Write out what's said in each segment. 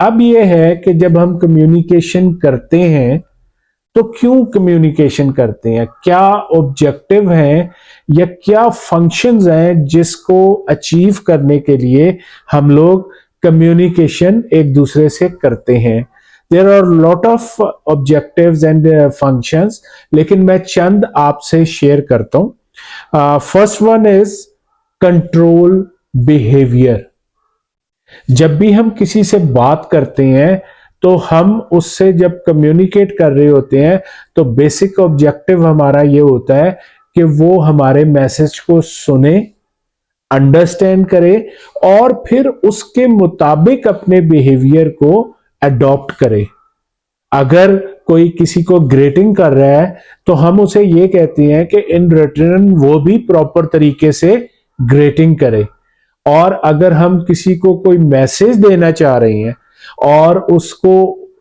अब ये है कि जब हम कम्युनिकेशन करते हैं तो क्यों कम्युनिकेशन करते हैं, क्या ऑब्जेक्टिव है या क्या फंक्शंस हैं जिसको अचीव करने के लिए हम लोग कम्युनिकेशन एक दूसरे से करते हैं। There are lot of objectives and functions, लेकिन मैं चंद आपसे शेयर करता हूं। First one is control behaviour. जब भी हम किसी से बात करते हैं तो हम उससे जब कम्युनिकेट कर रहे होते हैं तो बेसिक ऑब्जेक्टिव हमारा ये होता है कि वो हमारे मैसेज को सुने, अंडरस्टैंड करे और फिर उसके मुताबिक अपने बिहेवियर को अडॉप्ट करे। अगर कोई किसी को ग्रेटिंग कर रहा है तो हम उसे ये कहते हैं कि इन रिटर्न वो भी प्रॉपर तरीके से ग्रेटिंग करे। और अगर हम किसी को कोई मैसेज देना चाह रहे हैं और उसको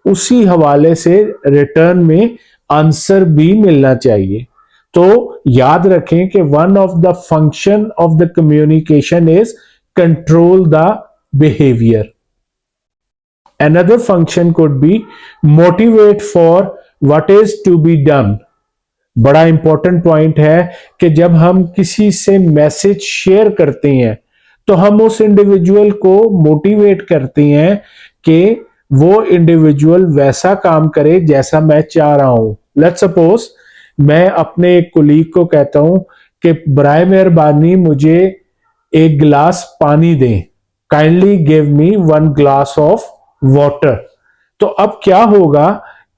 उसी हवाले से रिटर्न में आंसर भी मिलना चाहिए, तो याद रखें कि one of the function of the communication is control the behaviour. Another function could be motivate for what is to be done। बड़ा इंपॉर्टेंट पॉइंट है कि जब हम किसी से मैसेज शेयर करते हैं तो हम उस इंडिविजुअल को मोटिवेट करते हैं कि वो इंडिविजुअल वैसा काम करे जैसा मैं चाह रहा हूं। लेट्स सपोज मैं अपने एक कुलीग को कहता हूं कि बराए मेहरबानी मुझे एक गिलास पानी दें, kindly give me 1 glass of water. तो अब क्या होगा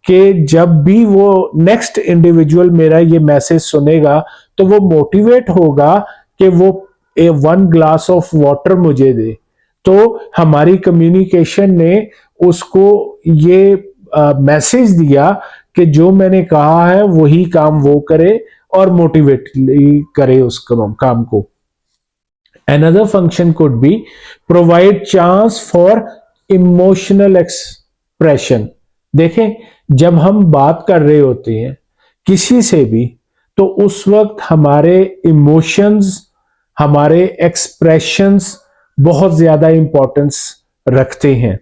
कि जब भी वो नेक्स्ट इंडिविजुअल मेरा ये मैसेज सुनेगा तो वो मोटिवेट होगा कि वो 1 ग्लास ऑफ वाटर मुझे दे। तो हमारी कम्युनिकेशन ने उसको ये मैसेज दिया कि जो मैंने कहा है वही काम वो करे और मोटिवेट करे उस काम को। Another function could be provide chance for emotional expression. देखें, जब हम बात कर रहे होते हैं किसी से भी तो उस वक्त हमारे इमोशंस, हमारे एक्सप्रेशंस बहुत ज्यादा इंपॉर्टेंस रखते हैं।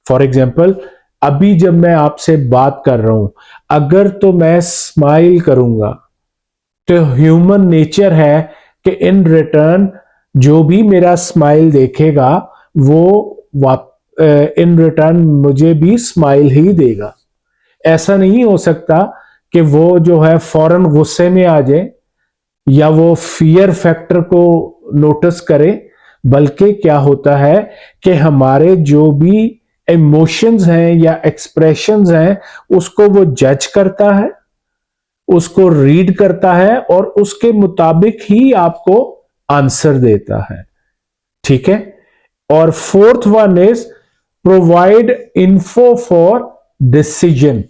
फॉर एग्जाम्पल, अभी जब मैं आपसे बात कर रहा हूं, अगर तो मैं स्माइल करूंगा तो ह्यूमन नेचर है कि इन रिटर्न जो भी मेरा स्माइल देखेगा वो इन रिटर्न मुझे भी स्माइल ही देगा। ऐसा नहीं हो सकता कि वो जो है फौरन गुस्से में आ जाए या वो फियर फैक्टर को नोटिस करे, बल्कि क्या होता है कि हमारे जो भी इमोशंस हैं या एक्सप्रेशंस हैं उसको वो जज करता है, उसको रीड करता है और उसके मुताबिक ही आपको आंसर देता है। ठीक है। और fourth one is provide info for decision.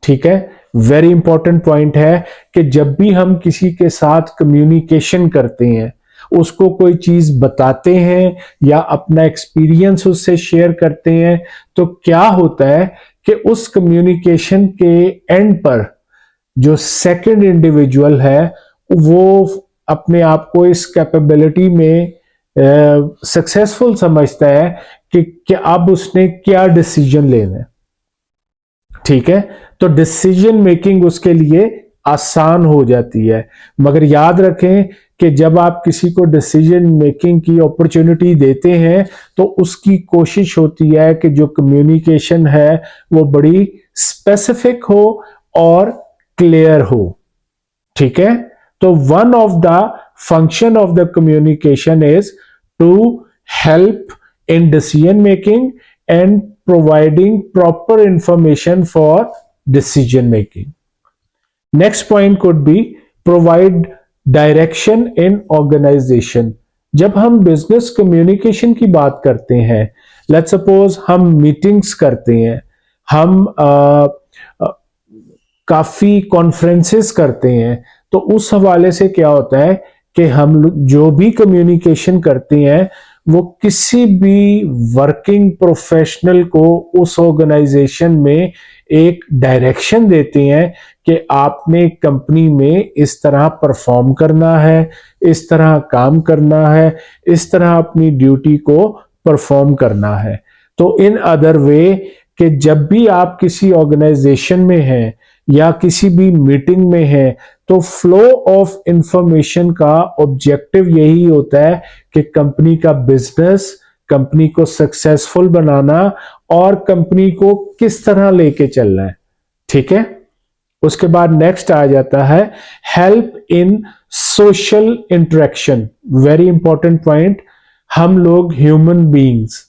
ठीक है, वेरी इंपॉर्टेंट पॉइंट है कि जब भी हम किसी के साथ कम्युनिकेशन करते हैं, उसको कोई चीज बताते हैं या अपना एक्सपीरियंस उससे शेयर करते हैं, तो क्या होता है कि उस कम्युनिकेशन के एंड पर जो सेकंड इंडिविजुअल है वो अपने आप को इस कैपेबिलिटी में सक्सेसफुल समझता है कि अब उसने क्या डिसीजन लेना है। ठीक है, तो डिसीजन मेकिंग उसके लिए आसान हो जाती है। मगर याद रखें कि जब आप किसी को डिसीजन मेकिंग की अपॉर्चुनिटी देते हैं तो उसकी कोशिश होती है कि जो कम्युनिकेशन है वो बड़ी स्पेसिफिक हो और क्लियर हो। ठीक है, तो one of the function of the communication is to help in decision making and providing proper information for decision making. Next point could be provide direction in organization। जब हम बिजनेस कम्युनिकेशन की बात करते हैं, लेट्स सपोज हम meetings करते हैं, हम काफी कॉन्फ्रेंसेस करते हैं, तो उस हवाले से क्या होता है कि हम जो भी कम्युनिकेशन करते हैं वो किसी भी वर्किंग प्रोफेशनल को उस ऑर्गेनाइजेशन में एक डायरेक्शन देते हैं कि आपने कंपनी में इस तरह परफॉर्म करना है, इस तरह काम करना है, इस तरह अपनी ड्यूटी को परफॉर्म करना है। तो इन अदर वे कि जब भी आप किसी ऑर्गेनाइजेशन में हैं या किसी भी मीटिंग में हैं, तो फ्लो ऑफ इंफॉर्मेशन का ऑब्जेक्टिव यही होता है कि कंपनी का बिजनेस, कंपनी को सक्सेसफुल बनाना और कंपनी को किस तरह लेके चलना है। ठीक है। उसके बाद नेक्स्ट आ जाता है help in social interaction. Very important point. हम लोग ह्यूमन बीइंग्स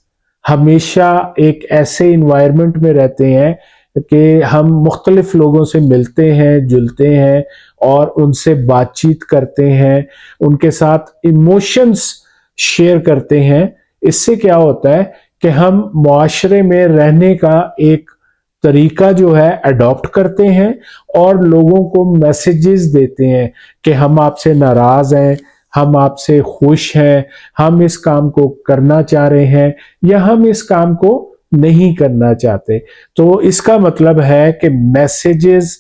हमेशा एक ऐसे इन्वायरमेंट में रहते हैं कि हम मुख्तलिफ लोगों से मिलते हैं, जुलते हैं और उनसे बातचीत करते हैं, उनके साथ इमोशंस शेयर करते हैं। इससे क्या होता है कि हम मुआशरे में रहने का एक तरीका जो है अडॉप्ट करते हैं और लोगों को मैसेजेस देते हैं कि हम आपसे नाराज हैं, हम आपसे खुश हैं, हम इस काम को करना चाह रहे हैं या हम इस काम को नहीं करना चाहते। तो इसका मतलब है कि मैसेजेस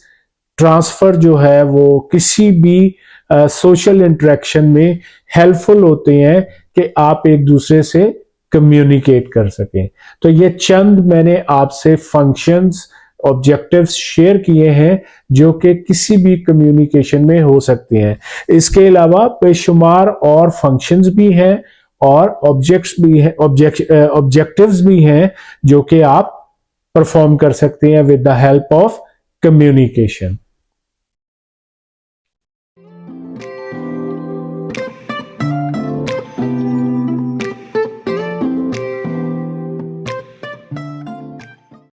ट्रांसफर जो है वो किसी भी सोशल इंटरेक्शन में हेल्पफुल होते हैं कि आप एक दूसरे से कम्युनिकेट कर सकें। तो ये चंद मैंने आपसे फंक्शंस, ऑब्जेक्टिव्स शेयर किए हैं जो कि किसी भी कम्युनिकेशन में हो सकते हैं। इसके अलावा बेशुमार और फंक्शंस भी हैं और ऑब्जेक्ट्स भी हैं, ऑब्जेक्टिव्स भी हैं जो कि आप परफॉर्म कर सकते हैं with the help of communication.